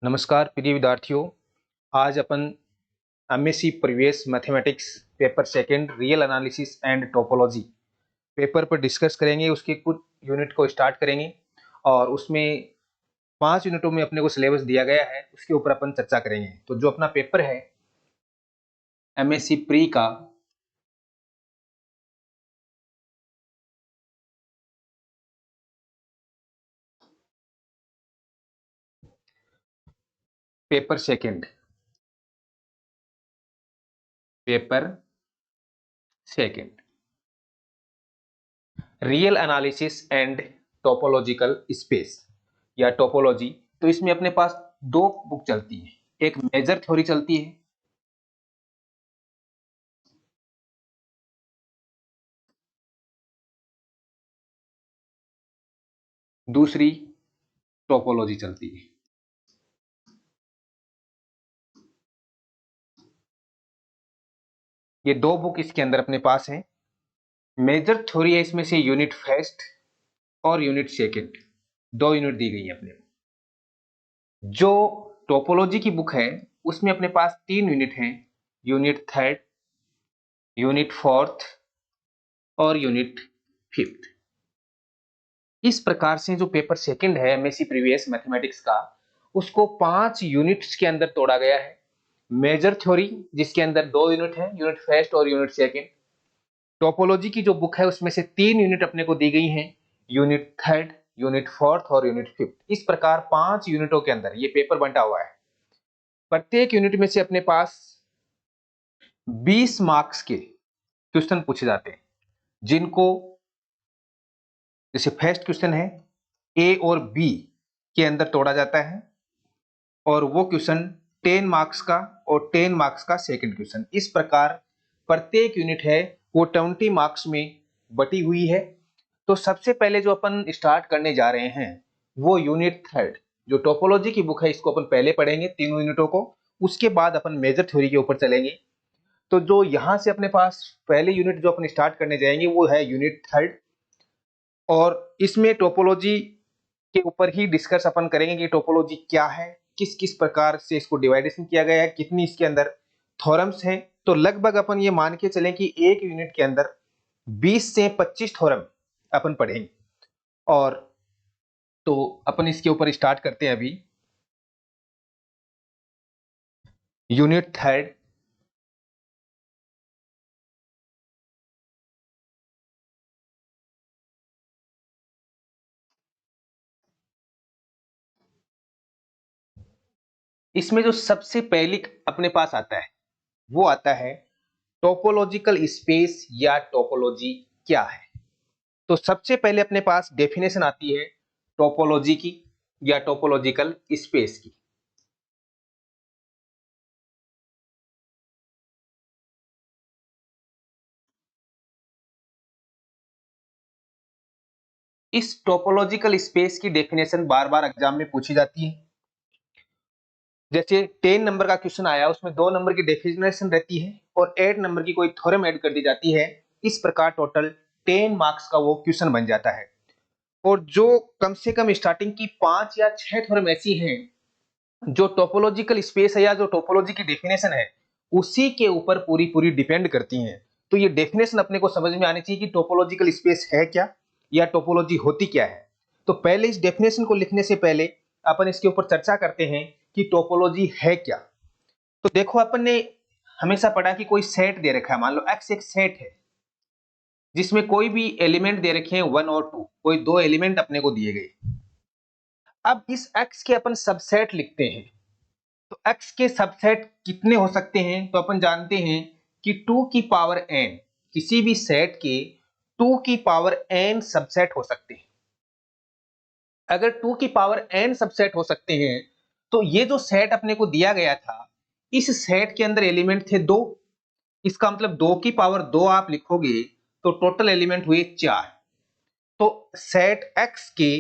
नमस्कार प्रिय विद्यार्थियों। आज अपन MSc previous mathematics paper second real analysis and topology paper पर डिस्कस करेंगे। उसके कुछ यूनिट को स्टार्ट करेंगे और उसमें 5 यूनिटों में अपने को सिलेबस दिया गया है, उसके ऊपर अपन चर्चा करेंगे। तो जो अपना पेपर है एमएससी प्री का paper second real analysis and topological space या टोपोलॉजी, तो इसमें अपने पास दो बुक चलती है। एक मेजर थ्योरी चलती है, दूसरी टोपोलॉजी चलती है। ये दो बुक इसके अंदर अपने पास है। मेजर थ्योरी है, इसमें से यूनिट फर्स्ट और यूनिट सेकंड दो यूनिट दी गई है अपने को। जो टोपोलॉजी की बुक है उसमें अपने पास 3 यूनिट हैं, यूनिट थर्ड, यूनिट फोर्थ और यूनिट फिफ्थ। इस प्रकार से जो पेपर सेकंड है एमएससी प्रीवियस मैथमेटिक्स का, उसको 5 यूनिट्स के अंदर तोड़ा गया है। मेजर थ्योरी जिसके अंदर 2 यूनिट है, यूनिट फर्स्ट और यूनिट सेकंड। टोपोलॉजी की जो बुक है उसमें से 3 यूनिट अपने को दी गई हैं, यूनिट थर्ड, यूनिट फोर्थ और यूनिट फिफ्थ। इस प्रकार 5 यूनिटों के अंदर ये पेपर बंटा हुआ है। प्रत्येक यूनिट में से अपने पास 20 मार्क्स के क्वेश्चन पूछे जाते हैं, जिनको जैसे फर्स्ट क्वेश्चन है ए और बी के अंदर तोड़ा जाता है, और वो क्वेश्चन 10 मार्क्स का और 10 मार्क्स का सेकंड क्वेश्चन। इस प्रकार प्रत्येक यूनिट है वो 20 मार्क्स में बटी हुई है। तो सबसे पहले जो अपन स्टार्ट करने जा रहे हैं वो यूनिट थर्ड, जो टोपोलॉजी की बुक है, इसको अपन पहले पढ़ेंगे तीनों यूनिटों को। उसके बाद अपन मेजर थ्योरी के ऊपर चलेंगे। तो जो यहां से अपने पास पहले यूनिट जो अपन स्टार्ट करने जाएंगे वो है यूनिट थर्ड, और इसमें टोपोलॉजी के ऊपर ही डिस्कस अपन करेंगे कि टोपोलॉजी क्या है, किस किस प्रकार से इसको डिवाइडेशन किया गया है, कितनी इसके अंदर थ्योरम्स हैं। तो लगभग अपन ये मान के चलें कि एक यूनिट के अंदर 20 से 25 थ्योरम अपन पढ़ेंगे। और तो अपन इसके ऊपर स्टार्ट करते हैं अभी। यूनिट थर्ड, इसमें जो सबसे पहली अपने पास आता है वो आता है टोपोलॉजिकल स्पेस या टोपोलॉजी क्या है। तो सबसे पहले अपने पास डेफिनेशन आती है टोपोलॉजी की या टोपोलॉजिकल स्पेस की। इस टोपोलॉजिकल स्पेस की डेफिनेशन बार बार एग्जाम में पूछी जाती है। जैसे 10 नंबर का क्वेश्चन आया, उसमें 2 नंबर की डेफिनेशन रहती है और 8 नंबर की कोई थ्योरम ऐड कर दी जाती है। इस प्रकार टोटल 10 मार्क्स का वो क्वेश्चन बन जाता है। और जो कम से कम स्टार्टिंग की 5 या 6 थ्योरम ऐसी हैं जो टोपोलॉजिकल स्पेस है या जो टोपोलॉजी की डेफिनेशन है उसी के ऊपर पूरी पूरी डिपेंड करती हैं। तो ये डेफिनेशन अपने को समझ में आनी चाहिए कि टोपोलॉजिकल स्पेस है क्या या टोपोलॉजी होती क्या है। तो पहले इस डेफिनेशन को लिखने से पहले अपन इसके ऊपर चर्चा करते हैं कि टोपोलॉजी है क्या। तो देखो, अपन ने हमेशा पढ़ा कि कोई सेट दे रखा है, मान लो एक्स एक सेट है जिसमें कोई भी एलिमेंट दे रखे हैं 1 और 2, कोई दो एलिमेंट अपने को दिए गए। अब इस एक्स के अपन सबसेट लिखते हैं। तो x के सबसेट कितने हो सकते हैं, तो अपन जानते हैं कि 2 की पावर n, किसी भी सेट के 2 की पावर n सबसेट हो सकते हैं। अगर 2 की पावर n सबसेट हो सकते हैं तो ये जो सेट अपने को दिया गया था, इस सेट के अंदर एलिमेंट थे 2। इसका मतलब 2 की पावर 2 आप लिखोगे तो टोटल एलिमेंट हुए 4। तो सेट x के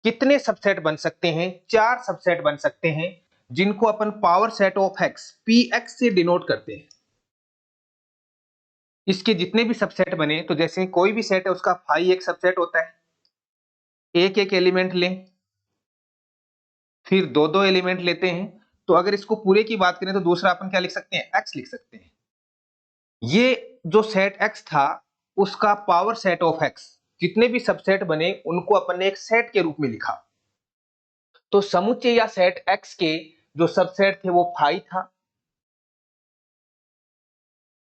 कितने सबसेट बन सकते हैं, 4 सबसेट बन सकते हैं, जिनको अपन power set of x px से डिनोट करते हैं। इसके जितने भी सबसेट बने, तो जैसे कोई भी सेट है उसका फाई एक सबसेट होता है। एक एक एलिमेंट लें, फिर दो दो एलिमेंट लेते हैं, तो अगर इसको पूरे की बात करें तो दूसरा अपन क्या लिख सकते हैं, एक्स लिख सकते हैं। ये जो सेट एक्स था उसका पावर सेट ऑफ एक्स, जितने भी सबसेट बने उनको अपन ने एक सेट के रूप में लिखा। तो समुच्चय या सेट एक्स के जो सबसेट थे वो फाइव था,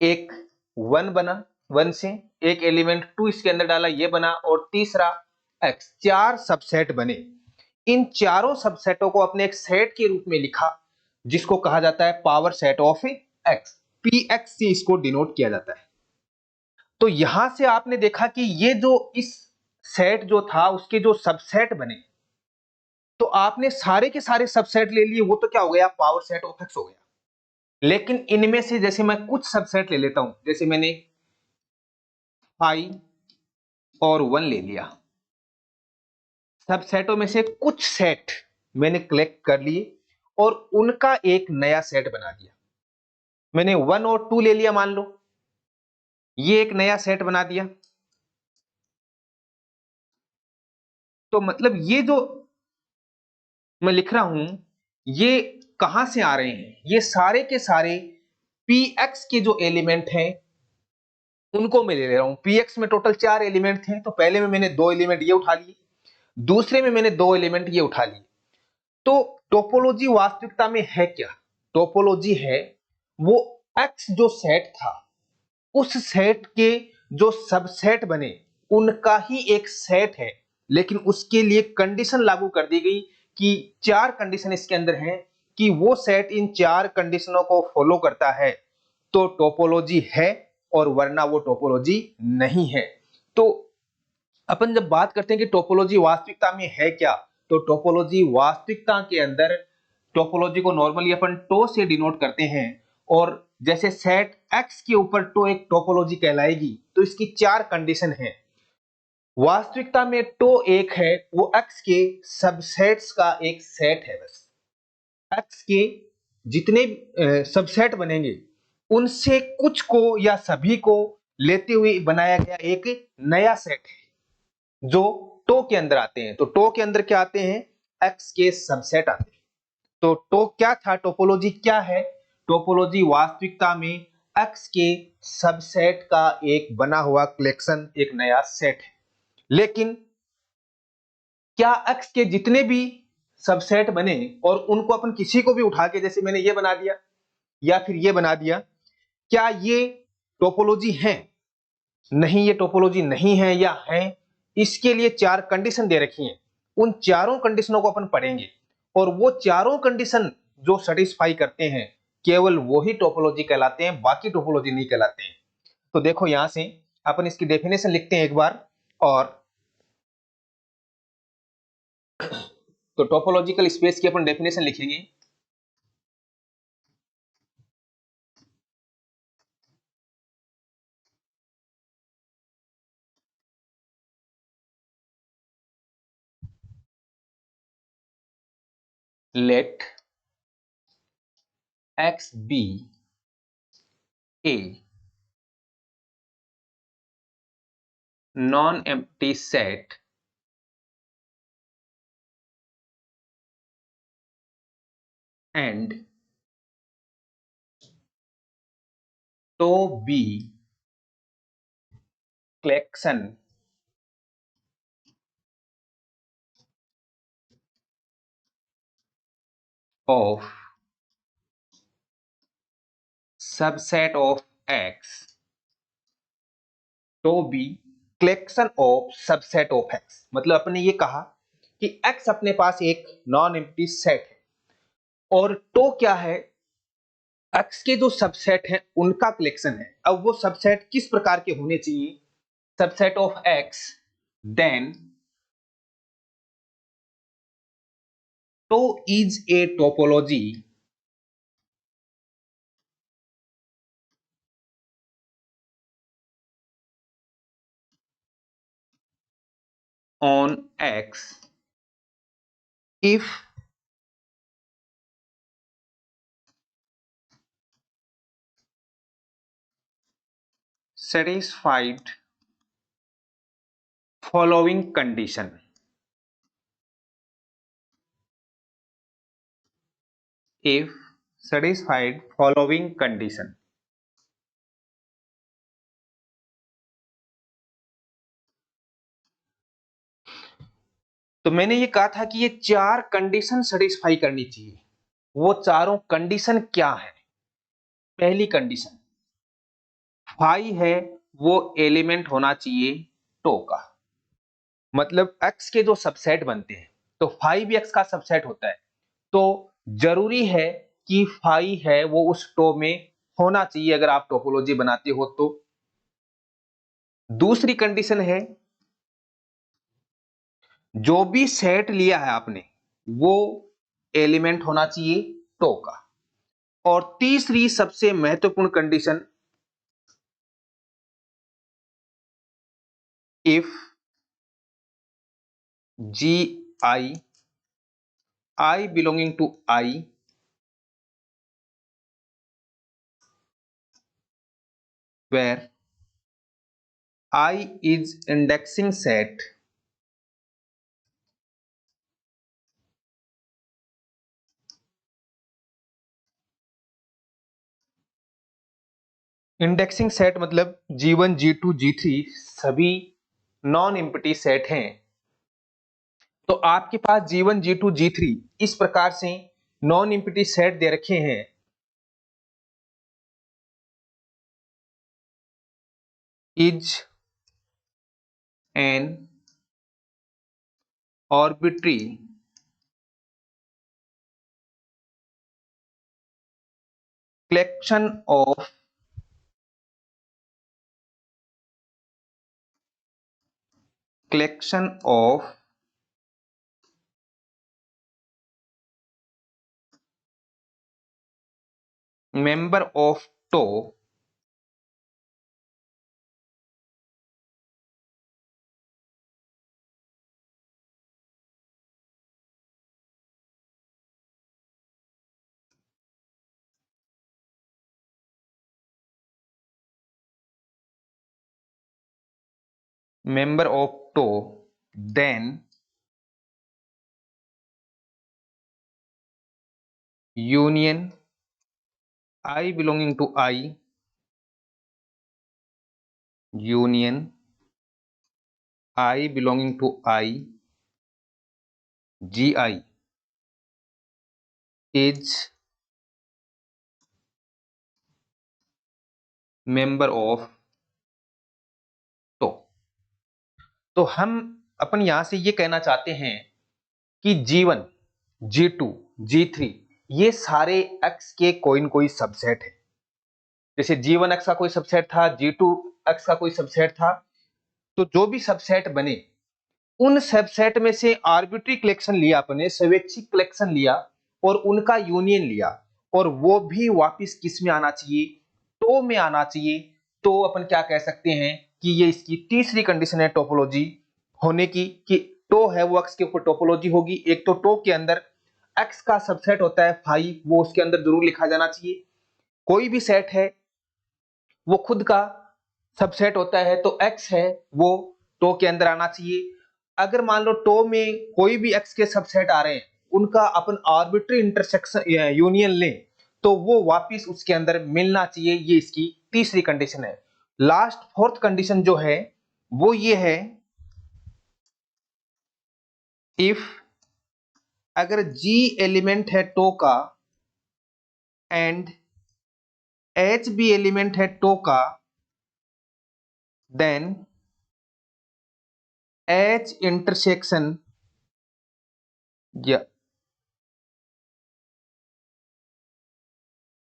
एक वन बना, वन से एक एलिमेंट टू इसके अंदर डाला ये बना, और तीसरा एक्स, चार सबसेट बने। इन चारों सबसेटों को अपने एक सेट के रूप में लिखा, जिसको कहा जाता है power set of x, P x से इसको डिनोट किया जाता है। तो यहां से आपने देखा कि ये जो इस सेट जो था उसके जो सबसेट बने, तो आपने सारे के सारे सबसेट ले लिए, वो तो क्या हो गया, पावर सेट ऑफ एक्स हो गया। लेकिन इनमें से जैसे मैं कुछ सबसेट ले लेता हूं, जैसे मैंने 5 और 1 ले लिया, सबसेटों में से कुछ सेट मैंने कलेक्ट कर लिए और उनका एक नया सेट बना दिया। मैंने 1 और 2 ले लिया, मान लो ये एक नया सेट बना दिया। तो मतलब ये जो मैं लिख रहा हूं, ये कहां से आ रहे हैं, ये सारे के सारे पी एक्स के जो एलिमेंट हैं उनको मैं ले रहा हूं। पी एक्स में टोटल 4 एलिमेंट थे, तो पहले में मैंने 2 एलिमेंट ये उठा लिए, दूसरे में मैंने 2 एलिमेंट ये उठा लिए। तो टोपोलॉजी वास्तविकता में है क्या, टोपोलॉजी है वो एक्स जो सेट था उस सेट के जो सबसेट बने उनका ही एक सेट है, लेकिन उसके लिए कंडीशन लागू कर दी गई कि चार कंडीशन इसके अंदर हैं कि वो सेट इन चार कंडीशनों को फॉलो करता है तो टोपोलॉजी है, और वरना वो टोपोलॉजी नहीं है। तो अपन जब बात करते हैं कि टोपोलॉजी वास्तविकता में है क्या, तो टोपोलॉजी वास्तविकता के अंदर, टोपोलॉजी को नॉर्मली अपन टो से डिनोट करते हैं, और जैसे सेट एक्स के ऊपर टो एक टोपोलॉजी कहलाएगी, तो इसकी चार कंडीशन है। वास्तविकता में टो एक है, वो एक्स के सबसेट्स का एक सेट है बस। एक्स के जितने सबसेट बनेंगे उनसे कुछ को या सभी को लेते हुए बनाया गया एक नया सेट है जो टो के अंदर आते हैं। तो टो के अंदर क्या आते हैं, एक्स के सबसेट आते हैं। तो टो क्या था, टोपोलॉजी क्या है, टोपोलॉजी वास्तविकता में एक्स के सबसेट का एक बना हुआ कलेक्शन, एक नया सेट है। लेकिन क्या एक्स के जितने भी सबसेट बने और उनको अपन किसी को भी उठा के, जैसे मैंने ये बना दिया या फिर ये बना दिया, क्या ये टोपोलॉजी है, नहीं ये टोपोलॉजी नहीं है, या है, इसके लिए चार कंडीशन दे रखी हैं। उन चारों कंडीशनों को अपन पढ़ेंगे, और वो चारों कंडीशन जो सेटिस्फाई करते हैं केवल वो ही टोपोलॉजी कहलाते हैं, बाकी टोपोलॉजी नहीं कहलाते हैं। तो देखो यहां से अपन इसकी डेफिनेशन लिखते हैं एक बार, और तो टोपोलॉजिकल स्पेस की अपन डेफिनेशन लिखेंगे। Let X be a non-empty set and to be collection of subset of X to be collection of subset of X। मतलब अपने ये कहा कि X अपने पास एक नॉन एम्प्टी सेट है, और तो क्या है, X के जो सबसेट हैं उनका कलेक्शन है। अब वो सबसेट किस प्रकार के होने चाहिए, सबसेट ऑफ X देन तो is a topology on X if satisfied following condition। if satisfied following condition। तो मैंने ये कहा था कि ये चार कंडीशन सेटिस्फाई करनी चाहिए। वो चारों कंडीशन क्या है? पहली कंडीशन फाई है, वो एलिमेंट होना चाहिए टो का। मतलब एक्स के जो सबसेट बनते हैं तो फाई भी एक्स का सबसेट होता है, तो जरूरी है कि फाई है वो उस टो में होना चाहिए अगर आप टोपोलॉजी बनाते हो तो। दूसरी कंडीशन है जो भी सेट लिया है आपने वो एलिमेंट होना चाहिए टो का। और तीसरी सबसे महत्वपूर्ण condition, if G I belonging to I where I is indexing set indexing set मतलब G1 G2 G3 सभी नॉन एम्प्टी सेट हैं। तो आपके पास G1 G2 G3 इस प्रकार से नॉन एम्प्टी सेट दे रखे हैं। Is an arbitrary collection of member of tau member of tau then union I belonging to I union I belonging to I GI is member of tau. तो हम अपन यहां से ये कहना चाहते हैं कि G1 G2 G3 ये सारे x के कोई न कोई सबसेट है। जैसे G1 x का कोई सबसेट था, G2 x का कोई सबसेट था, तो जो भी सबसेट बने उन सबसेट में से आर्बिट्री कलेक्शन लिया, अपने स्वैच्छिक कलेक्शन लिया और उनका यूनियन लिया, और वो भी वापस किस में आना चाहिए? टो में आना चाहिए। तो अपन क्या कह सकते हैं कि ये इसकी तीसरी कंडीशन है टोपोलॉजी होने की, कि टो है वो एक्स के ऊपर टोपोलॉजी होगी। एक तो टो के अंदर एक्स का सबसेट होता है फाई, वो उसके अंदर जरूर लिखा जाना चाहिए। कोई भी सेट है वो खुद का सबसेट होता है, तो एक्स है वो टो के अंदर आना चाहिए। अगर मान लो टो में कोई भी एक्स के सबसेट आ रहे हैं, उनका अपन आर्बिट्री इंटरसेक्शन यूनियन लें, तो वो वापिस उसके अंदर मिलना चाहिए। ये इसकी तीसरी कंडीशन है। लास्ट फोर्थ कंडीशन जो है वो ये है, इफ अगर जी एलिमेंट है टो का एंड एच भी एलिमेंट है टो का, देन एच इंटरसेक्शन या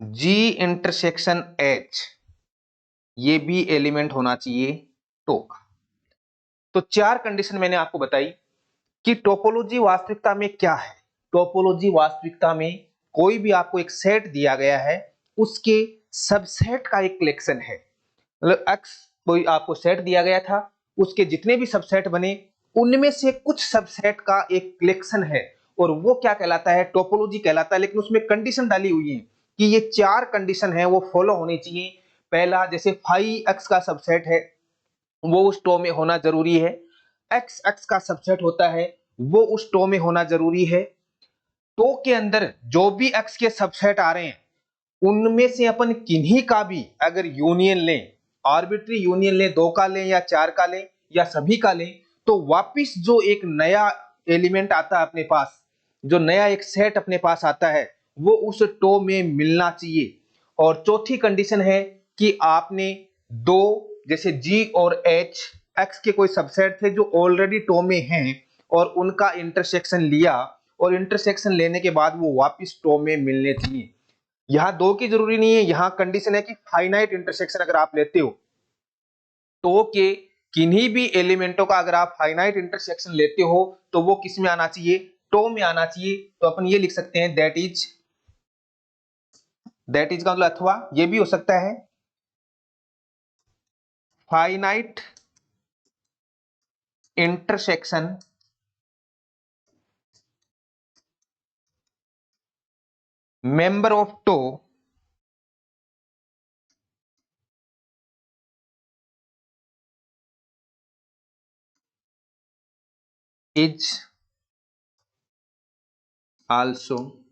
जी इंटरसेक्शन एच ये भी एलिमेंट होना चाहिए टो का। तो चार कंडीशन मैंने आपको बताई कि टोपोलॉजी वास्तविकता में क्या है। टोपोलॉजी वास्तविकता में कोई भी आपको एक सेट दिया गया है, उसके सबसेट का एक कलेक्शन है। मतलब एक्स कोई आपको सेट दिया गया था, उसके जितने भी सबसेट बने उनमें से कुछ सबसेट का एक कलेक्शन है, और वो क्या कहलाता है? टोपोलॉजी कहलाता है। लेकिन उसमें कंडीशन डाली हुई है कि ये चार कंडीशन है वो फॉलो होनी चाहिए। पहला, जैसे फाई एक्स का सबसेट है वो उस टो में होना जरूरी है। एक्स एक्स का सबसेट होता है वो उस टो में होना जरूरी है। टो के अंदर जो भी एक्स के सबसेट आ रहे हैं उनमें से अपन किन्हीं का भी अगर यूनियन लें, आर्बिट्री यूनियन लें, 2 का लें या 4 का लें या सभी का लें, तो वापिस जो एक नया एलिमेंट आता है अपने पास, जो नया एक सेट अपने पास आता है वो उस टो में मिलना चाहिए। और चौथी कंडीशन है कि आपने दो, जैसे जी और एच, एक्स के कोई सबसेट थे जो ऑलरेडी टो में हैं और उनका इंटरसेक्शन लिया और इंटरसेक्शन लेने के बाद वो वापिस टो में मिलने चाहिए। यहां दो की जरूरी नहीं है, यहां कंडीशन है कि फाइनाइट इंटरसेक्शन अगर आप लेते हो टो के किन्हीं भी एलिमेंटों का अगर आप फाइनाइट इंटरसेक्शन लेते हो तो वो किस में आना चाहिए, टो में आना चाहिए। तो अपन ये लिख सकते हैं दैट इज का मतलब अथवा ये भी हो सकता है finite intersection member of tau is also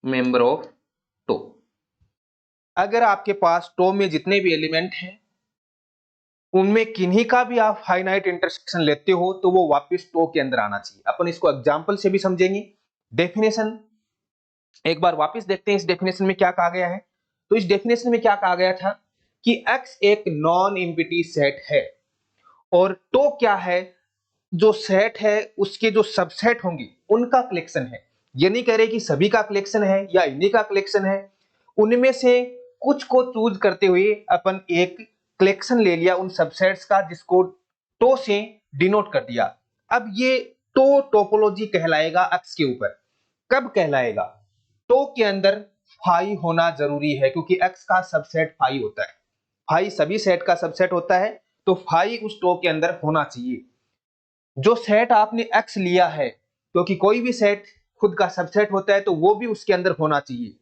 member of tau. अगर आपके पास टो में जितने भी एलिमेंट हैं उनमें किन्हीं का भी आप फाइनाइट इंटरसेक्शन लेते हो तो वो वापस टो के अंदर आना चाहिए। अपन इसको एग्जांपल से भी समझेंगे। डेफिनेशन एक बार वापस देखते हैं, इस डेफिनेशन में क्या कहा गया है। तो इस डेफिनेशन में क्या कहा गया था कि एक्स एक नॉन एम्प्टी सेट है और टो क्या है, जो सेट है उसके जो सबसेट होंगे उनका कलेक्शन है। ये नहीं कह रहे कि सभी का कलेक्शन है या इन्हीं का कलेक्शन है, उनमें से कुछ को चूज करते हुए अपन एक कलेक्शन ले लिया उन सबसेट्स का जिसको टो से डिनोट कर दिया। अब ये टो टोपोलॉजी कहलाएगा एक्स के ऊपर। कब कहलाएगा, टो के अंदर फाई होना जरूरी है क्योंकि एक्स का सबसेट फाई होता है, फाई सभी सेट का सबसेट होता है, तो फाई उस टो के अंदर होना चाहिए। जो सेट आपने एक्स लिया है, क्योंकि कोई भी सेट खुद का सबसेट होता है तो वो भी उसके अंदर होना चाहिए।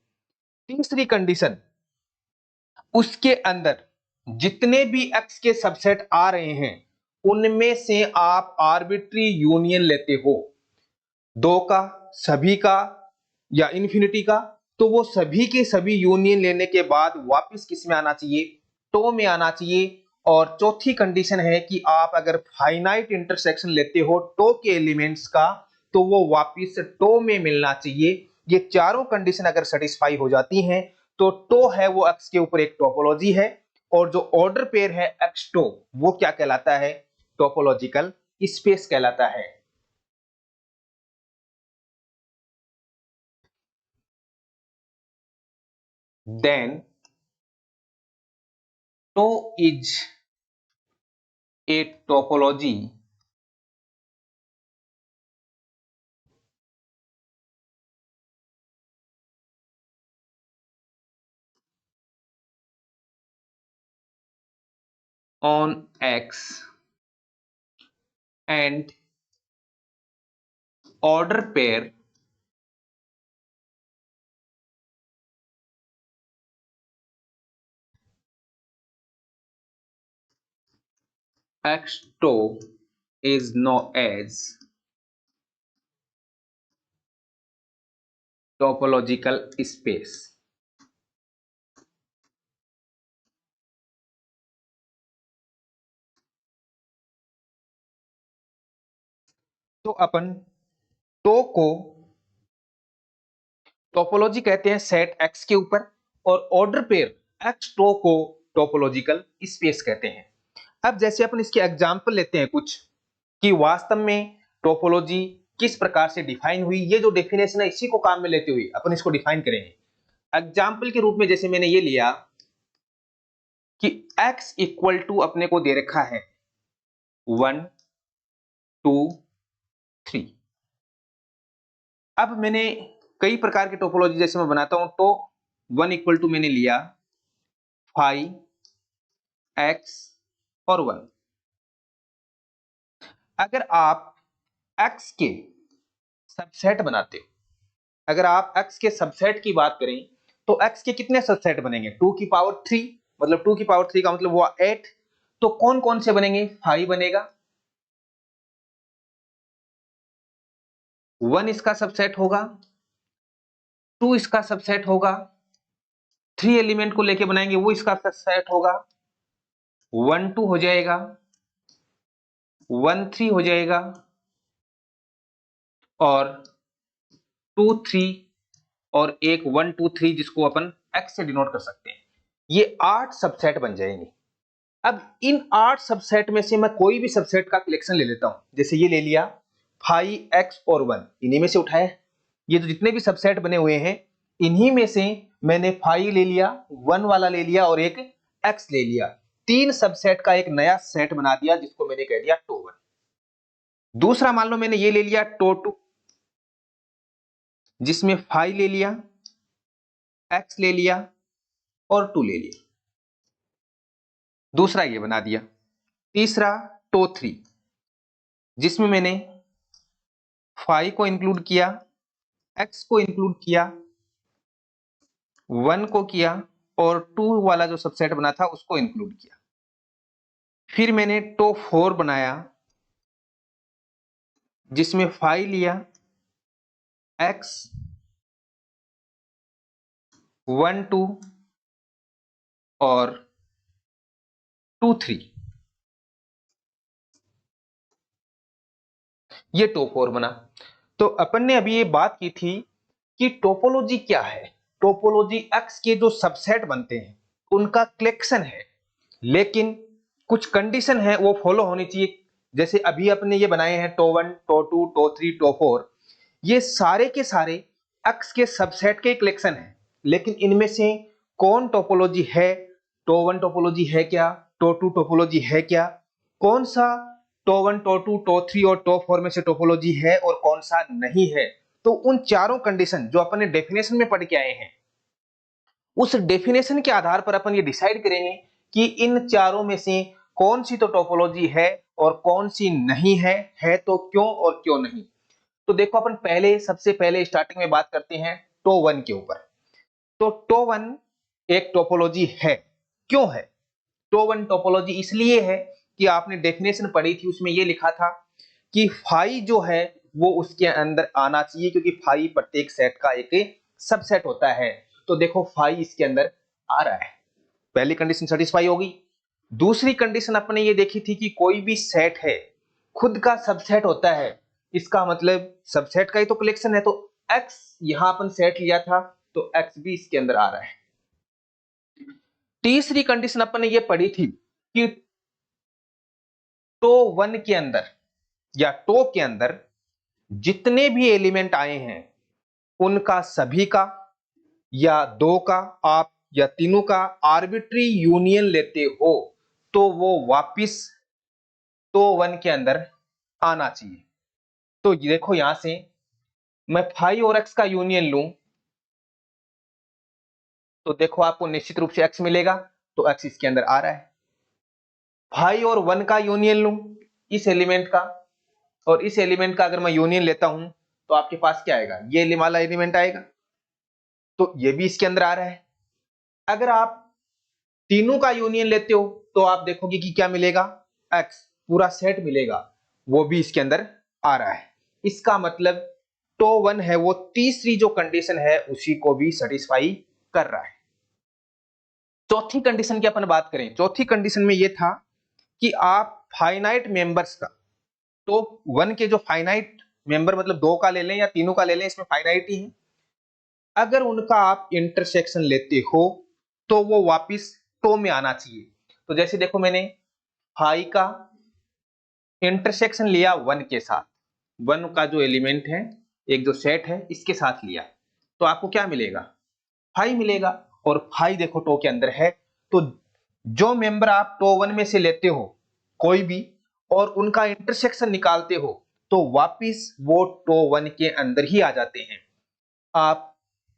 तीसरी कंडीशन, उसके अंदर जितने भी एक्स के सबसेट आ रहे हैं उनमें से आप आर्बिट्री यूनियन लेते हो, दो का, सभी का या इंफिनिटी का, तो वो सभी के सभी यूनियन लेने के बाद वापस किस में आना चाहिए, टो में आना चाहिए। और चौथी कंडीशन है कि आप अगर फाइनाइट इंटरसेक्शन लेते हो टो के एलिमेंट्स का तो वो वापस टो में मिलना चाहिए। ये चारों कंडीशन अगर सेटिस्फाई हो जाती हैं तो टो है वो एक्स के ऊपर एक टोपोलॉजी है और जो ऑर्डर पेयर है एक्स टो वो क्या कहलाता है, टोपोलॉजिकल स्पेस कहलाता है। Then tau is a topology on X and order pair X to is known as topological space। तो अपन टो को टोपोलॉजी कहते हैं सेट एक्स के ऊपर और ऑर्डर पेयर एक्स टो को टोपोलॉजिकल स्पेस कहते हैं। अब जैसे अपन इसके एग्जांपल लेते हैं कुछ कि वास्तव में टोपोलॉजी किस प्रकार से डिफाइन हुई। ये जो डेफिनेशन है इसी को काम में लेते हुए अपन इसको डिफाइन करेंगे। एग्जाम्पल के रूप में जैसे मैंने ये लिया कि x इक्वल टू अपने को दे रखा है 1 2 3। अब मैंने कई प्रकार की टोपोलॉजी जैसे मैं बनाता हूं तो 1 इक्वल टू मैंने लिया 5 x और 1। अगर आप x के सबसेट बनाते हो, अगर आप x के सबसेट की बात करें तो x के कितने सबसेट बनेंगे? 2 की पावर 3, मतलब 2 की पावर 3 का मतलब हुआ 8। तो कौन कौन से बनेंगे? 5 बनेगा, 1 इसका सबसेट होगा, 2 इसका सबसेट होगा, 3 एलिमेंट को लेके बनाएंगे वो इसका सबसेट होगा, 1 2 हो जाएगा, 1 3 हो जाएगा, और 2 3, और एक 1 2 3 जिसको अपन x से डिनोट कर सकते हैं। ये 8 सबसेट बन जाएंगे। अब इन 8 सबसेट में से मैं कोई भी सबसेट का कलेक्शन ले लेता हूं। जैसे ये ले लिया 5x और 1, इन्हीं में से उठाया। ये जो जितने भी सबसेट बने हुए हैं इन्हीं में से मैंने 5 ले लिया, 1 वाला ले लिया और एक x ले लिया। 3 सबसेट का एक नया सेट बना दिया जिसको मैंने कह दिया टो 1। दूसरा मान लो मैंने ये ले लिया टो 2, जिसमें 5 ले लिया, x ले लिया और 2 ले लिया। दूसरा ये बना दिया। तीसरा टो 3, जिसमें मैंने 5 को इंक्लूड किया, x को इंक्लूड किया, 1 को किया और 2 वाला जो सबसेट बना था उसको इंक्लूड किया। फिर मैंने टो 4 बनाया, जिसमें 5 लिया, x 1 2 और 2 3, ये टो 4 बना। तो अपन ने अभी ये बात की थी कि टोपोलॉजी क्या है। टोपोलॉजी x के जो सबसेट बनते हैं उनका कलेक्शन है, लेकिन कुछ कंडीशन है वो फॉलो होनी चाहिए। जैसे अभी अपने ये बनाए हैं टो 1 टो 2 टो 3 टो 4, ये सारे के सारे x के सबसेट के कलेक्शन है, लेकिन इनमें से कौन टोपोलॉजी है, टो 1 टोपोलॉजी है क्या, टो 2 टोपोलॉजी है क्या, कौन सा टो 1 टो 2 टो 3 और टो 4 में से टोपोलॉजी है और कौन सा नहीं है। तो उन चारों कंडीशन जो अपन ने डेफिनेशन में पढ़ के आए हैं, उस डेफिनेशन के आधार पर अपन ये डिसाइड करेंगे कि इन चारों में से कौन सी तो टोपोलॉजी है और कौन सी नहीं है तो क्यों और क्यों नहीं। तो देखो अपन पहले सबसे पहले स्टार्टिंग में बात करते हैं टो 1 के ऊपर। तो टो 1 एक टोपोलॉजी है। क्यों है? टो 1 टोपोलॉजी इसलिए है कि आपने डेफिनेशन पढ़ी थी, उसमें यह लिखा था कि फाई जो है वो उसके अंदर आना चाहिए, क्योंकि फाई प्रत्येक सेट का एक सबसेट होता है। तो देखो फाई इसके अंदर आ रहा है, पहली कंडीशन सेटिस्फाई होगी। दूसरी कंडीशन अपने ये देखी थी कि कोई भी सेट है खुद का सबसेट होता है, इसका मतलब सबसेट का ही तो कलेक्शन है। तो x यहां अपन सेट लिया था तो x भी इसके अंदर आ रहा है। तीसरी कंडीशन अपन ने ये पढ़ी थी कि टो 1 के अंदर या टो के अंदर जितने भी एलिमेंट आए हैं उनका सभी का या दो का आप या तीनों का आर्बिट्री यूनियन लेते हो तो वो वापिस टो 1 के अंदर आना चाहिए। तो देखो यहां से मैं 5 और x का यूनियन लूं तो देखो आपको निश्चित रूप से x मिलेगा, तो x इसके अंदर आ रहा है। 5 और 1 का यूनियन लूं इस एलिमेंट का, और इस एलिमेंट का अगर मैं यूनियन लेता हूं तो आपके पास क्या आएगा? ये वाला एलिमेंट आएगा, तो ये भी इसके अंदर आ रहा है। अगर आप तीनों का यूनियन लेते हो तो आप देखोगे कि क्या मिलेगा? x पूरा सेट मिलेगा, वो भी इसके अंदर आ रहा है। इसका मतलब टो 1 है वो तीसरी जो कंडीशन है उसी को भी सेटिस्फाई कर रहा है। चौथी कंडीशन की अपन बात करें, चौथी कंडीशन में ये था कि आप फाइनाइट मेंबर्स का, तो 1 के जो फाइनाइट मेंबर मतलब दो का ले लें या तीनों का ले लें, इसमें फाइनाइट ही है, अगर उनका आप इंटरसेक्शन लेते हो तो वो वापिस टो में आना चाहिए। तो जैसे देखो मैंने 5 का इंटरसेक्शन लिया 1 के साथ, 1 का जो एलिमेंट है एक जो सेट है इसके साथ लिया, तो आपको क्या मिलेगा? 5 मिलेगा। और 5 देखो टो के अंदर है, तो जो मेंबर आप टो 1 में से लेते हो कोई भी और उनका इंटरसेक्शन निकालते हो तो वापिस वो टो 1 के अंदर ही आ जाते हैं। आप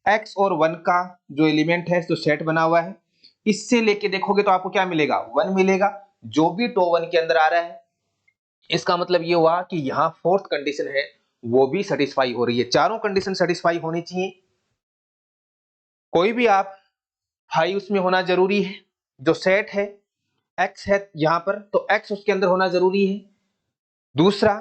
x और 1 का जो एलिमेंट है जो सेट बना हुआ है इससे लेके देखोगे तो आपको क्या मिलेगा? 1 मिलेगा, जो भी टो 1 के अंदर आ रहा है। इसका मतलब ये हुआ कि यहां फोर्थ कंडीशन है वो भी सेटिस्फाई हो रही है। चारों कंडीशन सेटिस्फाई होनी चाहिए कोई भी आप फाई उसमें होना जरूरी है, जो सेट है एक्स है यहां पर तो एक्स उसके अंदर होना जरूरी है। दूसरा,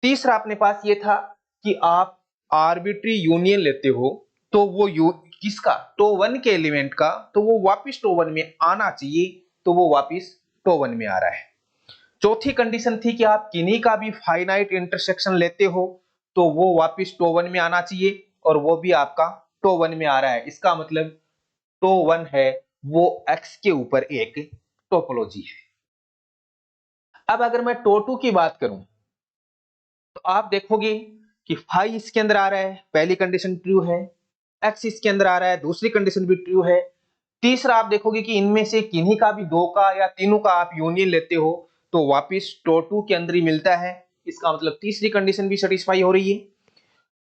तीसरा अपने पास ये था कि आप आर्बिट्री यूनियन लेते हो तो वो किसका, टो वन के एलिमेंट का, तो वो वापिस टो वन में आना चाहिए, तो वो वापिस टो वन में आ रहा है। चौथी कंडीशन थी कि आप किन्हीं का भी फाइनाइट इंटरसेक्शन लेते हो तो वो वापिस टो वन में आना चाहिए, और वो भी आपका टो वन में आ रहा है। इसका मतलब टो वन है वो एक्स के ऊपर एक टोपोलॉजी है। अब अगर मैं टो टू की बात करूं तो आप देखोगे कि फाई इसके अंदर आ रहा है, पहली कंडीशन ट्रू है, एक्स इसके अंदर आ रहा है, दूसरी कंडीशन भी ट्रू है। तीसरा आप देखोगे कि इनमें से किन्हीं का भी दो का या तीनों का आप यूनियन लेते हो तो वापिस टो टू के अंदर ही मिलता है। इसका मतलब तीसरी कंडीशन भी सेटिस्फाई हो रही है।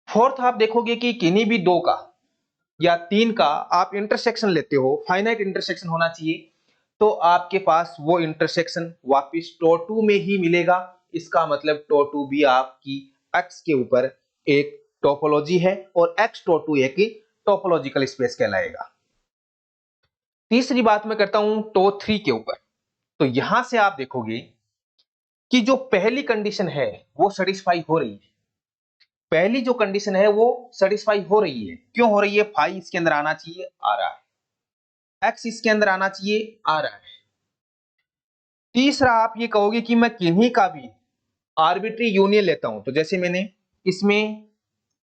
फोर्थ आप देखोगे कि किन्हीं भी दो का या तीन का आप इंटरसेक्शन लेते हो, फाइनाइट इंटरसेक्शन होना चाहिए, तो आपके पास वो इंटरसेक्शन वापिस टो टू में ही मिलेगा। इसका मतलब टो टू भी आपकी एक्स के ऊपर एक टोपोलॉजी है और एक्स टो टू एक टोपोलॉजिकल स्पेस कहलाएगा। तीसरी बात मैं करता हूं टो थ्री के ऊपर। तो यहां से आप देखोगे कि जो पहली कंडीशन है वो सेटिस्फाई हो रही है, पहली जो कंडीशन है वो सेटिस्फाई हो रही है। क्यों हो रही है? फाई इसके अंदर आना चाहिए, आ रहा है, एक्स इसके अंदर आना चाहिए, आ रहा है। तीसरा आप ये कहोगे कि मैं किन्हीं का भी आर्बिट्री यूनियन लेता हूं, तो जैसे मैंने इसमें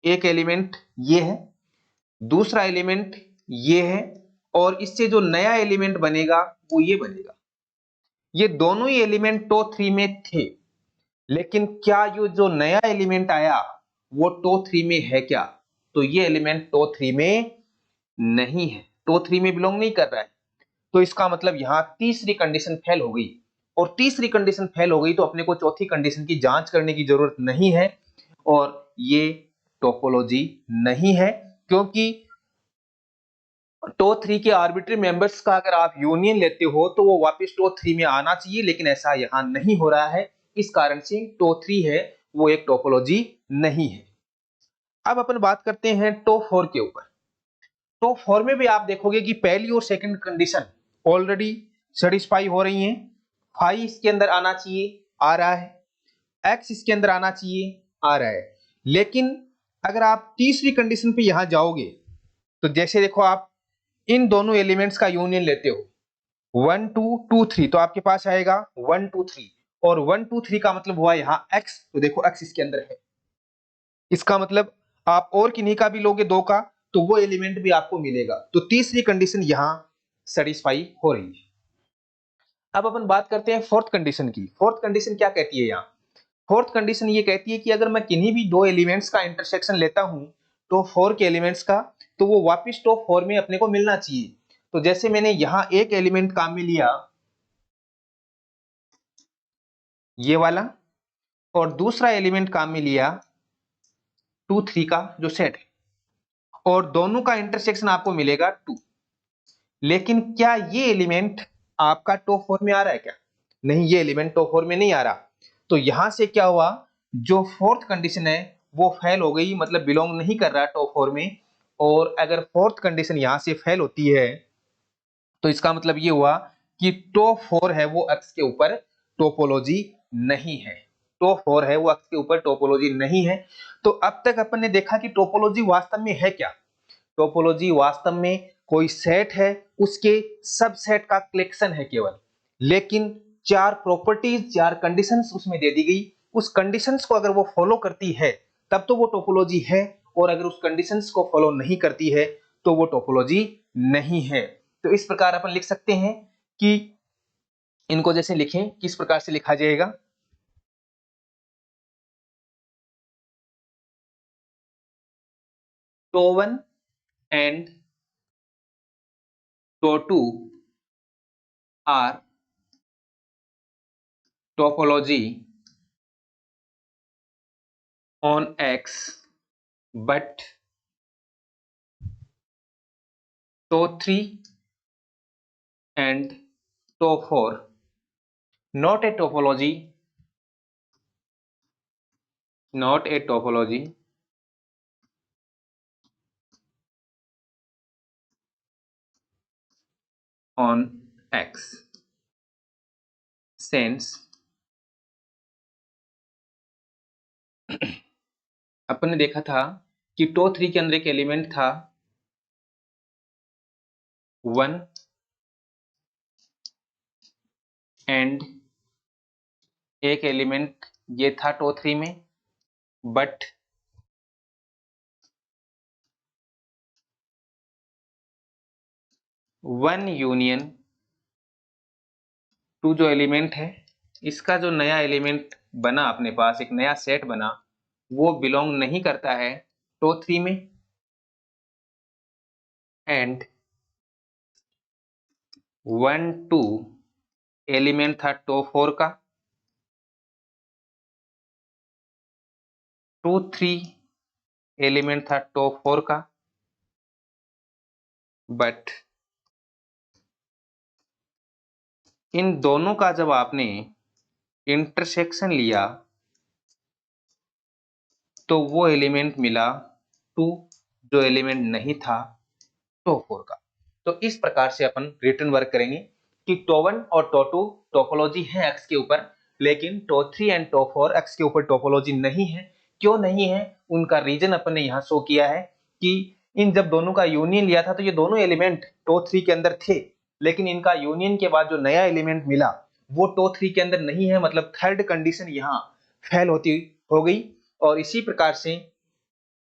एक एलिमेंट ये है, दूसरा एलिमेंट ये है, और इससे जो नया एलिमेंट बनेगा वो ये बनेगा। ये दोनों ही एलिमेंट टो थ्री में थे, लेकिन क्या ये जो नया एलिमेंट आया वो टो थ्री में है क्या? तो ये एलिमेंट टो थ्री में नहीं है, टो थ्री में बिलोंग नहीं कर रहा है। तो इसका मतलब यहां तीसरी कंडीशन फेल हो गई, और तीसरी कंडीशन फेल हो गई तो अपने को चौथी कंडीशन की जांच करने की जरूरत नहीं है, और ये टोपोलॉजी नहीं है, क्योंकि टो थ्री के आर्बिट्री मेंबर्स का अगर आप यूनियन लेते हो तो वो वापस टो थ्री में आना चाहिए, लेकिन ऐसा यहां नहीं हो रहा है। इस कारण से टो थ्री है वो एक टोपोलॉजी नहीं है। अब अपन बात करते हैं टो फोर के ऊपर। टो फोर में भी आप देखोगे कि पहली और सेकंड कंडीशन ऑलरेडी सेटिस्फाई हो रही हैं। फाई इसके अंदर आना चाहिए, आ रहा है, एक्स इसके अंदर आना चाहिए, आ रहा है। लेकिन अगर आप तीसरी कंडीशन पे यहां जाओगे तो जैसे देखो आप इन दोनों एलिमेंट्स का यूनियन लेते हो, वन टू टू थ्री, तो आपके पास आएगा वन टू थ्री, और वन टू थ्री का मतलब हुआ यहाँ एक्स, तो देखो एक्स इसके अंदर है। इसका मतलब आप और किन्हीं का भी लोगे दो का तो वो एलिमेंट भी आपको मिलेगा, तो तीसरी कंडीशन यहां सेटिस्फाई हो रही है। अब अपन बात करते हैं फोर्थ कंडीशन की। फोर्थ कंडीशन क्या कहती है यहाँ? फोर्थ कंडीशन ये कहती है कि अगर मैं किन्हीं भी दो एलिमेंट्स का इंटरसेक्शन लेता हूं तो फोर के एलिमेंट्स का, तो वो वापिस टॉप फोर में अपने को मिलना चाहिए। तो जैसे मैंने यहां एक एलिमेंट काम में लिया ये वाला, और दूसरा एलिमेंट काम में लिया टू थ्री का जो सेट है, और दोनों का इंटरसेक्शन आपको मिलेगा टू। लेकिन क्या ये एलिमेंट आपका टॉप फोर में आ रहा है क्या? नहीं, ये एलिमेंट टॉप फोर में नहीं आ रहा। तो यहां से क्या हुआ, जो फोर्थ कंडीशन है वो फेल हो गई, मतलब बिलोंग नहीं कर रहा टॉप फोर में। और अगर फोर्थ कंडीशन यहां से फेल होती है तो इसका मतलब ये हुआ कि टॉप फोर है वो एक्स के ऊपर टोपोलॉजी नहीं है। टॉप फोर है वो एक्स के ऊपर टोपोलॉजी नहीं है। तो अब तक अपन ने देखा कि टोपोलॉजी वास्तव में है क्या। टोपोलॉजी वास्तव में कोई सेट है, उसके सबसेट का कलेक्शन है केवल। लेकिन चार प्रॉपर्टीज, चार कंडीशंस उसमें दे दी गई, उस कंडीशंस को अगर वो फॉलो करती है तब तो वो टोपोलॉजी है, और अगर उस कंडीशंस को फॉलो नहीं करती है तो वो टोपोलॉजी नहीं है। तो इस प्रकार अपन लिख सकते हैं कि इनको जैसे लिखें, किस प्रकार से लिखा जाएगा? Tau one and tau two are topology on X, but TOE3 and TOE4 not a topology, not a topology on X since अपन ने देखा था कि टो 3 के अंदर एक एलिमेंट था 1 एंड एक एलिमेंट ये था टो 3 में, बट वन यूनियन टू जो एलिमेंट है, इसका जो नया एलिमेंट बना अपने पास, एक नया सेट बना, वो बिलोंग नहीं करता है टो 3 में, एंड 1 2 एलिमेंट था टो 4 का, 2 3 एलिमेंट था टो 4 का, बट इन दोनों का जब आपने इंटरसेक्शन लिया तो वो एलिमेंट मिला 2, जो एलिमेंट नहीं था टो 4 का। तो इस प्रकार से अपन रिटर्न वर्क करेंगे कि टो 1 और टो 2 टोपोलॉजी है एक्स के ऊपर, लेकिन टो 3 एंड टो 4 एक्स के ऊपर टोपोलॉजी नहीं है। क्यों नहीं है, उनका रीजन अपन ने यहाँ शो किया है कि इन जब दोनों का यूनियन लिया था तो ये दोनों एलिमेंट टो 3 के अंदर थे, लेकिन इनका यूनियन के बाद जो नया एलिमेंट मिला वो टो 3 के अंदर नहीं है, मतलब थर्ड कंडीशन यहाँ फेल होती हो गई। और इसी प्रकार से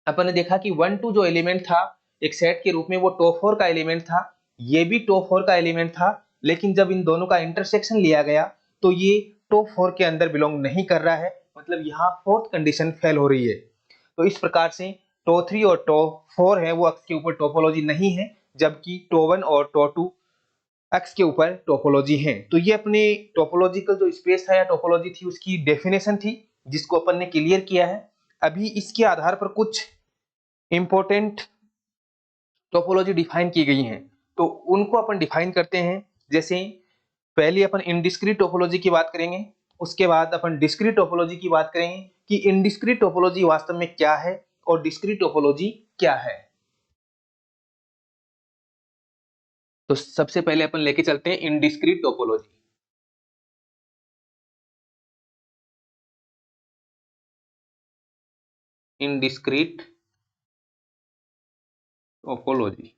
अपन ने देखा कि 1 2 जो एलिमेंट था एक सेट के रूप में, वो टो 4 का एलिमेंट था, ये भी टो 4 का एलिमेंट था, लेकिन जब इन दोनों का इंटरसेक्शन लिया गया तो ये टो 4 के अंदर बिलोंग नहीं कर रहा है, मतलब यहाँ फोर्थ कंडीशन फेल हो रही है। तो इस प्रकार से टो 3 और टो 4 है वो एक्स के ऊपर टोपोलॉजी नहीं है, जबकि टो 1 और टो 2 एक्स के ऊपर टोपोलॉजी है। तो ये अपने टोपोलॉजिकल जो स्पेस था या टोपोलॉजी थी उसकी डेफिनेशन थी, जिसको अपन ने क्लियर किया है। अभी इसके आधार पर कुछ इंपॉर्टेंट टोपोलॉजी डिफाइन की गई हैं, तो उनको अपन डिफाइन करते हैं। जैसे पहले अपन इनडिस्क्रीट टोपोलॉजी की बात करेंगे, उसके बाद अपन डिस्क्रीट टोपोलॉजी की बात करेंगे कि इनडिस्क्रीट टोपोलॉजी वास्तव में क्या है और डिस्क्रीट टोपोलॉजी क्या है। तो सबसे पहले अपन लेके चलते हैं इनडिस्क्रीट टोपोलॉजी। इनडिस्क्रीट टोपोलॉजी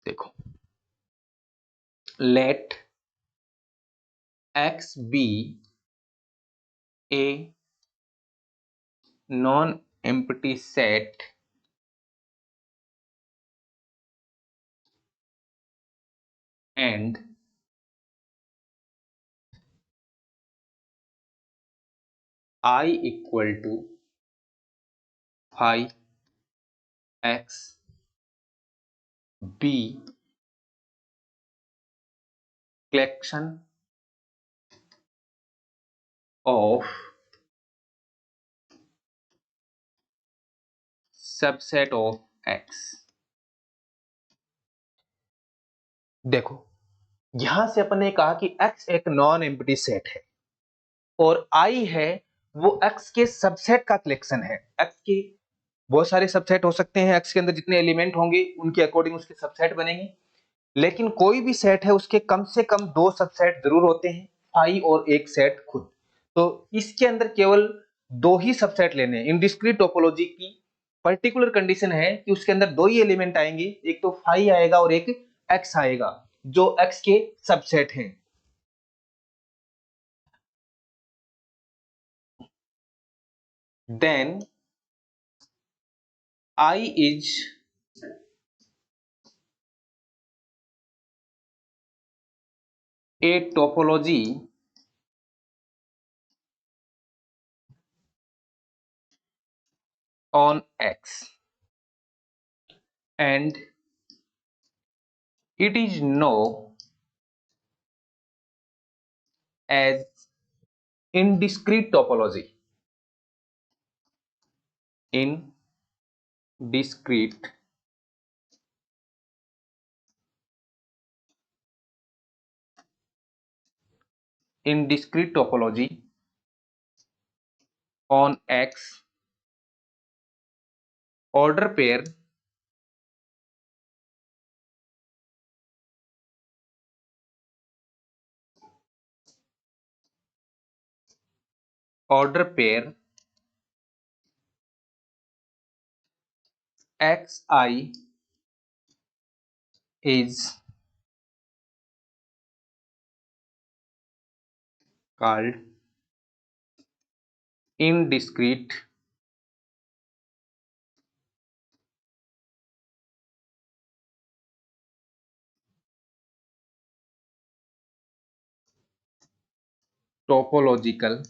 देखो, let X be a non empty set and I equal to phi x b collection of subset of x। देखो, यहां से अपन ने कहा कि x एक नॉन एम्प्टी सेट है और I है वो x के सबसेट का कलेक्शन है। x के बहुत सारे सबसेट हो सकते हैं, x के अंदर जितने एलिमेंट होंगे उनके अकॉर्डिंग उसके सबसेट बनेंगे, लेकिन कोई भी सेट है उसके कम से कम दो सबसेट जरूर होते हैं, फाई और एक सेट खुद। तो इसके अंदर केवल दो ही सबसेट लेने हैं। इनडिस्क्रीट टोपोलॉजी की पर्टिकुलर कंडीशन है कि उसके अंदर दो ही एलिमेंट आएंगे, एक तो फाई आएगा और एक एक्स आएगा, जो एक्स के सबसेट हैं। Then I is a topology on X and it is known as indiscrete topology। Indiscrete topology on X order pair order pair xi is called indiscrete topological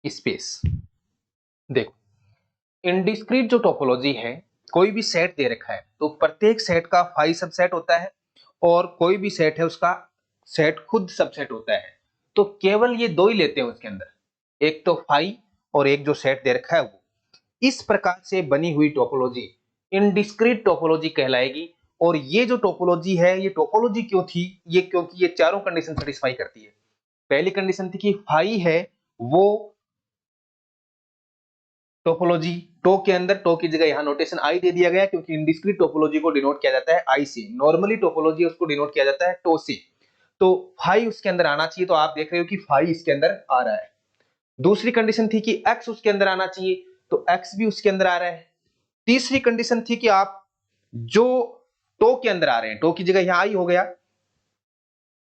space. देखो, in discrete जो topology है, कोई भी set दे रखा है तो प्रत्येक set का फाई सबसेट होता है और कोई भी सेट है उसका सेट खुद सबसेट होता है। तो केवल ये दो ही लेते हैं उसके अंदर, एक तो फाई और एक जो सेट दे रखा है वो। इस प्रकार से बनी हुई टोपोलॉजी इंडिस्क्रीट टोपोलॉजी कहलाएगी। और ये जो टोपोलॉजी है, ये टोपोलॉजी क्यों थी? ये क्योंकि ये चारों कंडीशन सेटिस्फाई करती है। पहली कंडीशन थी कि फाई है वो टोपोलॉजी, टो के अंदर, टो की जगह यहां नोटेशन आई दे दिया गया क्योंकि इंडिस्क्रीट टोपोलॉजी को डिनोट किया जाता है आई से। नॉर्मली टोपोलॉजी उसको डिनोट किया जाता है टो से। तो फाई उसके अंदर आना चाहिए, तो आप देख रहे हो कि फाई इसके अंदर आ रहा है। दूसरी कंडीशन थी कि एक्स उसके अंदर आना चाहिए, तो एक्स भी उसके अंदर आ रहा है। तीसरी कंडीशन थी कि आप जो टो के अंदर आ रहे हैं, टो की जगह यहां आई हो गया,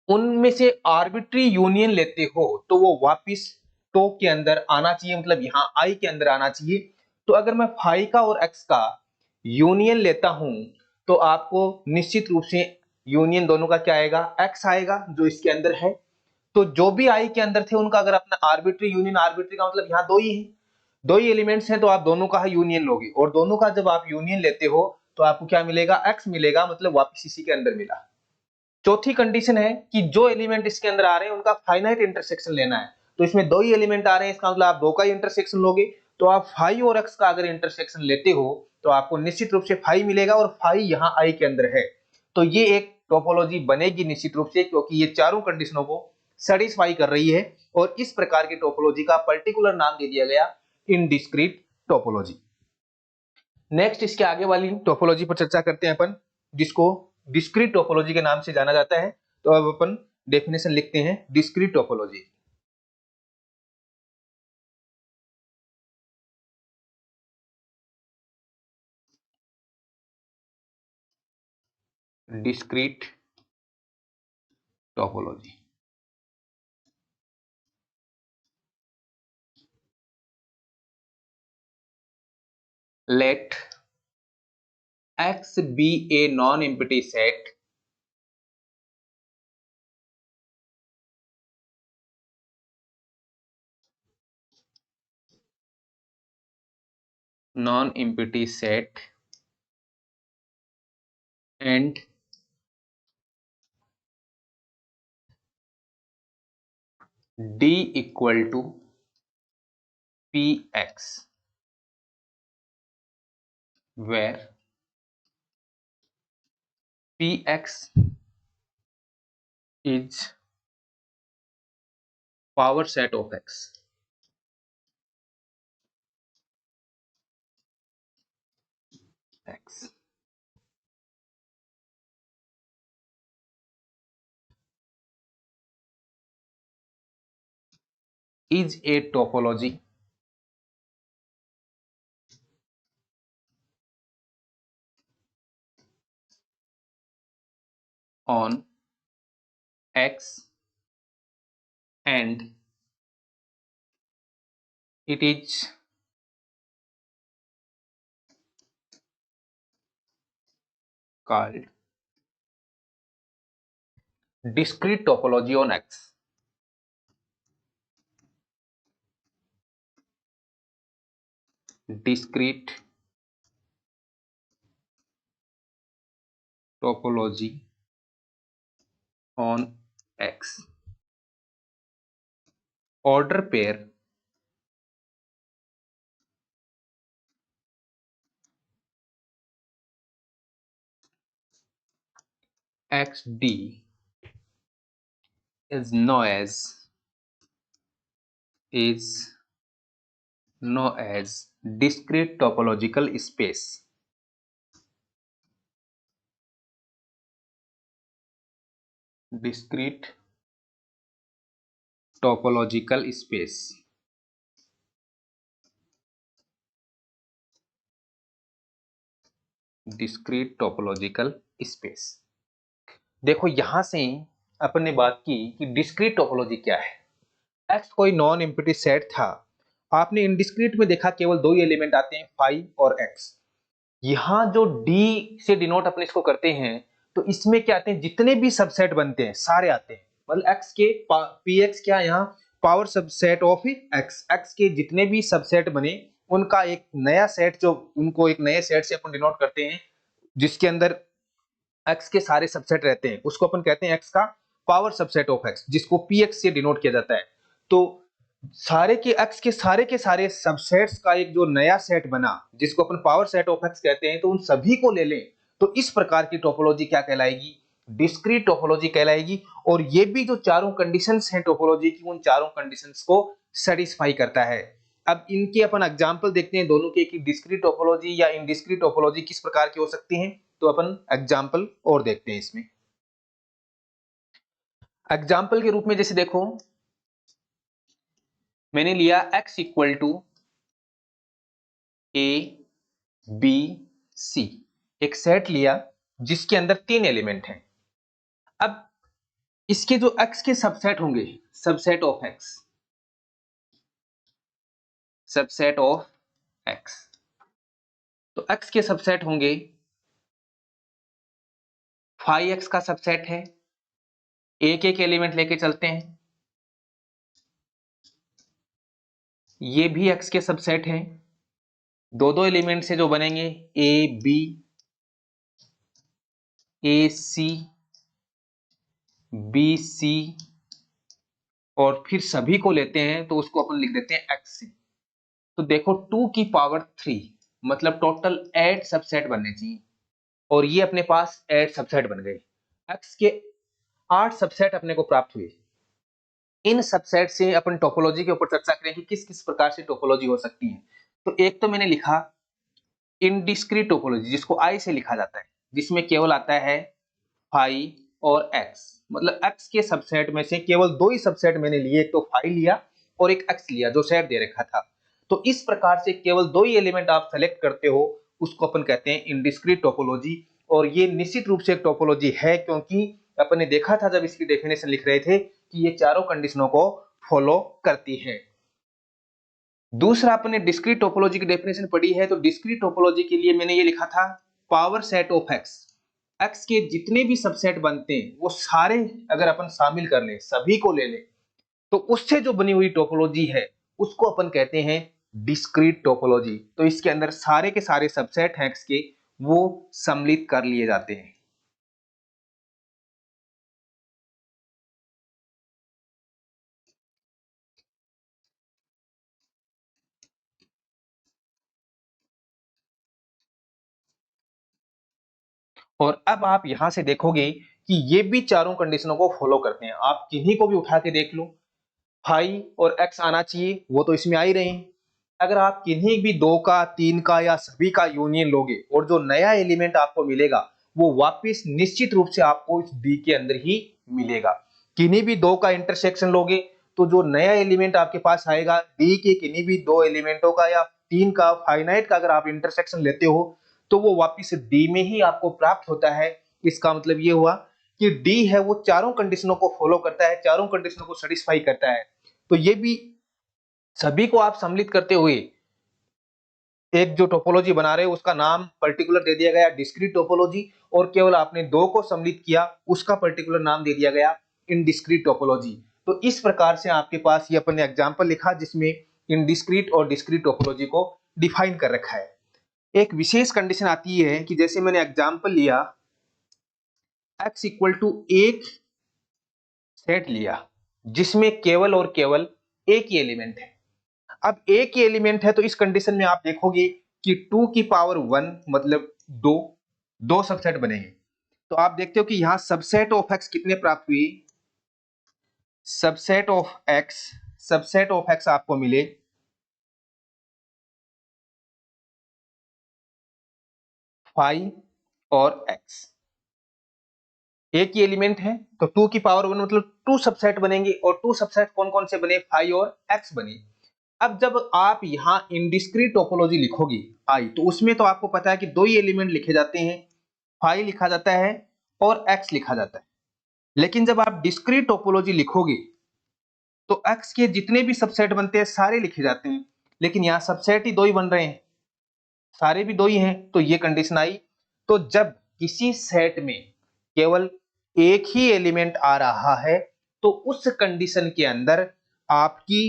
उनमें से आर्बिट्री यूनियन लेते हो तो वो वापिस टो के अंदर आना चाहिए, मतलब यहां आई के अंदर आना चाहिए। तो अगर मैं फाई का और एक्स का यूनियन लेता हूं तो आपको निश्चित रूप से यूनियन दोनों का क्या आएगा? एक्स आएगा जो इसके अंदर है। तो जो भी आई के अंदर थे उनका अगर अपना आर्बिट्री यूनियन, आर्बिट्री का मतलब यहां दो ही है, दो ही एलिमेंट्स हैं, तो आप दोनों का यूनियन लोगे और दोनों का जब आप यूनियन लेते हो तो आपको क्या मिलेगा? एक्स मिलेगा, मतलब वापिस इसी के अंदर मिला। चौथी कंडीशन है कि जो एलिमेंट इसके अंदर आ रहे हैं उनका फाइनाइट इंटरसेक्शन लेना है। तो इसमें दो ही एलिमेंट आ रहे हैं, इसका मतलब आप दो का ही इंटरसेक्शन लोगे। तो आप फाई और एक्स का अगर इंटरसेक्शन लेते हो तो आपको निश्चित रूप से फाई मिलेगा और फाई यहां आई के अंदर है। तो ये एक टोपोलॉजी बनेगी निश्चित रूप से, क्योंकि ये चारों कंडीशनों को सेटिस्फाई कर रही है। और इस प्रकार की टोपोलॉजी का पर्टिकुलर नाम दे दिया गया इनडिस्क्रीट टोपोलॉजी। नेक्स्ट इसके आगे वाली टोपोलॉजी पर चर्चा करते हैं अपन, जिसको डिस्क्रीट टोपोलॉजी के नाम से जाना जाता है। तो अब अपन डेफिनेशन लिखते हैं discrete topology. Discrete topology, let X be a non-empty set non-empty set and D equal to Px, where Px is power set of X. X is a topology on X and it is called discrete topology on X. Discrete topology on X. Order pair XD is known as discrete topological space. Discrete topological space. Discrete topological space. देखो यहां से अपन ने बात की कि discrete topology क्या है। X कोई नॉन एम्प्टी सेट था। आपने इनडिस्क्रीट में देखा केवल दो ही एलिमेंट आते हैं, फाई और एक्स। यहाँ जो डी से डिनोट अपने इसको करते हैं, तो इसमें क्या आते हैं, जितने भी सबसेट बनते हैं सारे आते हैं। मतलब एक्स के पी एक्स क्या, यहाँ power subset of x. X के जितने भी सबसेट बने उनका एक नया सेट, जो उनको एक नए सेट से अपन डिनोट करते हैं, जिसके अंदर एक्स के सारे सबसेट रहते हैं, उसको अपन कहते हैं एक्स का पावर सबसेट ऑफ एक्स, जिसको पी एक्स से डिनोट किया जाता है। तो सारे के एक्स के सारे सबसेट्स का एक जो नया सेट बना, जिसको अपन पावर सेट ऑफ एक्स कहते हैं, तो उन सभी को ले लें तो इस प्रकार की टोपोलॉजी क्या कहलाएगी, डिस्क्रीट टोपोलॉजी कहलाएगी। और ये भी जो चारों कंडीशंस हैं टोपोलॉजी की, उन चारों कंडीशंस को सेटिस्फाई करता है। अब इनके अपन एग्जांपल देखते हैं दोनों के, कि डिस्क्रीट टोपोलॉजी या इनडिस्क्रीट टोपोलॉजी किस प्रकार की हो सकती हैं। तो अपन एग्जांपल और देखते हैं इसमें। एग्जांपल के रूप में जैसे देखो, मैंने लिया x equal to A B C, एक सेट लिया जिसके अंदर तीन एलिमेंट हैं। अब इसके जो x के सबसेट होंगे, subset of x, subset of x, तो x के सबसेट होंगे, फाई x का सबसेट है, एक एक एलिमेंट लेके चलते हैं, ये भी x के सबसेट हैं, दो दो एलिमेंट से जो बनेंगे A B, A C, B C, और फिर सभी को लेते हैं तो उसको अपन लिख देते हैं x से। तो देखो 2 की पावर 3, मतलब टोटल 8 सबसेट बनने चाहिए, और ये अपने पास 8 सबसेट बन गए। x के 8 सबसेट अपने को प्राप्त हुए। इन सबसेट से अपन टोपोलॉजी के ऊपर चर्चा करें कि किस किस प्रकार से टोपोलॉजी हो सकती है। तो एक तो मैंने लिखा इनडिस्क्रीट टोपोलॉजी, जिसको आई से लिखा जाता है, जिसमें केवल आता है फाई और एक्स। मतलब एक्स के सबसेट में से केवल दो ही सबसेट मैंने लिए, एक तो फाई लिया और एक एक्स लिया जो सेट दे रखा था। तो इस प्रकार से केवल दो ही एलिमेंट आप सेलेक्ट करते हो, उसको अपन कहते हैं इनडिस्क्रीट टोपोलॉजी। और ये निश्चित रूप से एक टोपोलॉजी है, क्योंकि अपन ने देखा था जब इसकी डेफिनेशन लिख रहे थे कि ये चारों कंडीशनों को फॉलो करती है। दूसरा, अपने डिस्क्रीट टोपोलॉजी की डेफिनेशन पढ़ी है, तो डिस्क्रीट टोपोलॉजी के लिए मैंने ये लिखा था power set of x. X के जितने भी सबसेट बनते हैं वो सारे अगर अपन शामिल कर लें, सभी को ले लें, तो उससे जो बनी हुई टोपोलॉजी है उसको अपन कहते हैं डिस्क्रीट टोपोलॉजी। तो इसके अंदर सारे के सारे सबसेट हैं एक्स के, वो सम्मिलित कर लिए जाते हैं। और अब आप यहां से देखोगे कि ये भी चारों कंडीशनों को फॉलो करते हैं। आप किन्हीं को भी उठा के देख लो, फाई और एक्स आना चाहिए, वो तो इसमें आ ही रहे हैं। अगर आप किन्हीं भी दो का, तीन का या सभी का यूनियन लोगे, और जो नया एलिमेंट आपको मिलेगा वो वापस निश्चित रूप से आपको इस डी के अंदर ही मिलेगा। किन्हीं भी दो का इंटरसेक्शन लोगे तो जो नया एलिमेंट आपके पास आएगा, डी के किन्हीं भी दो एलिमेंटों का या तीन का, फाइनाइट का अगर आप इंटरसेक्शन लेते हो, तो वो वापस डी में ही आपको प्राप्त होता है। इसका मतलब ये हुआ कि डी है वो चारों कंडीशनों को फॉलो करता है, चारों कंडीशनों को सेटिस्फाई करता है। तो ये भी सभी को आप सम्मिलित करते हुए एक जो टोपोलॉजी बना रहे हो उसका नाम पर्टिकुलर दे दिया गया डिस्क्रीट टोपोलॉजी, और केवल आपने दो को सम्मिलित किया उसका पर्टिकुलर नाम दे दिया गया इनडिस्क्रीट टोपोलॉजी। तो इस प्रकार से आपके पास ये अपन ने एग्जांपल लिखा जिसमें इनडिस्क्रीट और डिस्क्रीट टोपोलॉजी को डिफाइन कर रखा है। एक विशेष कंडीशन आती है कि जैसे मैंने एग्जांपल लिया x इक्वल टू एक सेट लिया जिसमें केवल और केवल एक ही एलिमेंट है। अब एक ही एलिमेंट है तो इस कंडीशन में आप देखोगे कि 2 की पावर 1 मतलब दो, दो सबसेट बनेंगे। तो आप देखते हो कि यहां सबसेट ऑफ एक्स कितने प्राप्त हुए, subset of x, subset of x आपको मिले फाइव और एक्स। एक ही एलिमेंट है तो 2 की पावर 1 मतलब 2 सबसेट बनेंगे, और 2 सबसेट कौन कौन से बने, 5 और x बने। अब जब आप यहाँ इनडिस्क्रीट टोपोलॉजी लिखोगे आई, तो उसमें तो आपको पता है कि दो ही एलिमेंट लिखे जाते हैं, 5 लिखा जाता है और x लिखा जाता है। लेकिन जब आप डिस्क्रीट टोपोलॉजी लिखोगे तो x के जितने भी सबसेट बनते हैं सारे लिखे जाते हैं, लेकिन यहाँ सबसेट ही दो ही बन रहे हैं, सारे भी दो ही हैं, तो ये कंडीशन आई। तो जब किसी सेट में केवल एक ही एलिमेंट आ रहा है तो उस कंडीशन के अंदर आपकी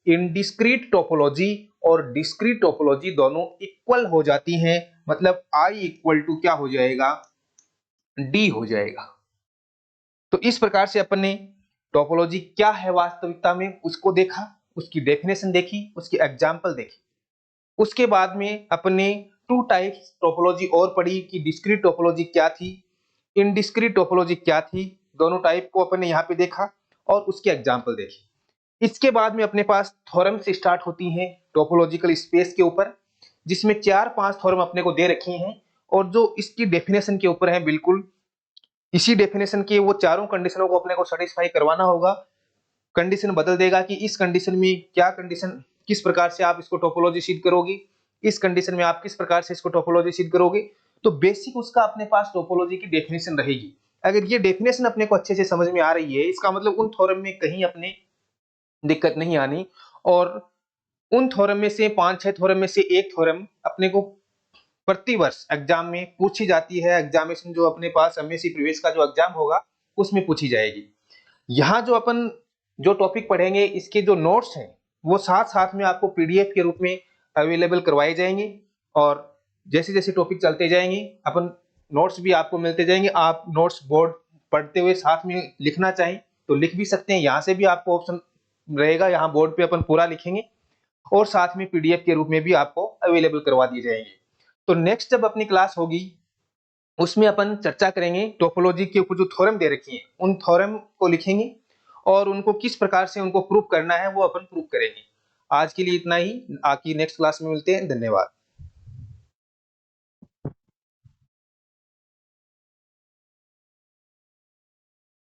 इनडिस्क्रीट टोपोलॉजी और डिस्क्रीट टोपोलॉजी दोनों इक्वल हो जाती हैं, मतलब I इक्वल टू क्या हो जाएगा, D हो जाएगा। तो इस प्रकार से अपन ने टोपोलॉजी क्या है वास्तविकता में उसको देखा, उसकी डेफिनेशन देखी, उसकी एग्जाम्पल देखी। उसके बाद में अपन ने टू टाइप्स टोपोलॉजी और पढ़ी कि डिस्क्रीट टोपोलॉजी क्या थी, इनडिस्क्रीट टोपोलॉजी क्या थी, दोनों टाइप को अपन ने यहाँ पे देखा और उसकी एग्जाम्पल देखी। इसके बाद में अपने पास थ्योरम से स्टार्ट होती हैं टोपोलॉजिकल स्पेस के ऊपर, जिसमें 4-5 थ्योरम अपने को दे रखी हैं और जो इसकी डेफिनेशन के ऊपर है, बिल्कुल इसी डेफिनेशन के वो चारों कंडीशनों को अपने को सेटिस्फाई करवाना होगा। कंडीशन बदल देगा कि इस कंडीशन में क्या कंडीशन, किस प्रकार से आप इसको टोपोलॉजी सिद्ध करोगे, इस कंडीशन में आप किस प्रकार से इसको टोपोलॉजी सिद्ध करोगे। तो बेसिक उसका अपने पास टोपोलॉजी की डेफिनेशन रहेगी। अगर ये डेफिनेशन अपने को अच्छे से समझ में आ रही है, इसका मतलब उन थ्योरम में कहीं अपने दिक्कत नहीं आनी, और उन थ्योरम में से 5-6 थ्योरम में से एक थ्योरम अपने को प्रतिवर्ष एग्जाम में पूछी जाती है। एग्जामिनेशन जो अपने पास एमएससी प्रीवियस का जो एग्जाम होगा उसमें पूछी जाएगी। यहाँ जो अपन जो टॉपिक पढ़ेंगे इसके जो नोट्स हैं वो साथ साथ में आपको पीडीएफ के रूप में अवेलेबल करवाए जाएंगे, और जैसे जैसे टॉपिक चलते जाएंगे अपन नोट्स भी आपको मिलते जाएंगे। आप नोट्स बोर्ड पढ़ते हुए साथ में लिखना चाहें तो लिख भी सकते हैं, यहाँ से भी आपको ऑप्शन रहेगा, यहाँ बोर्ड पे अपन पूरा लिखेंगे और साथ में पीडीएफ के रूप में भी आपको अवेलेबल करवा दिए जाएंगे। तो नेक्स्ट जब अपनी क्लास होगी उसमें अपन चर्चा करेंगे टोपोलॉजी के ऊपर जो थ्योरम दे रखी है उन थ्योरम को लिखेंगे और उनको किस प्रकार से उनको प्रूव करना है वो अपन प्रूव करेंगे। आज के लिए इतना ही, आगे नेक्स्ट क्लास में मिलते हैं। धन्यवाद।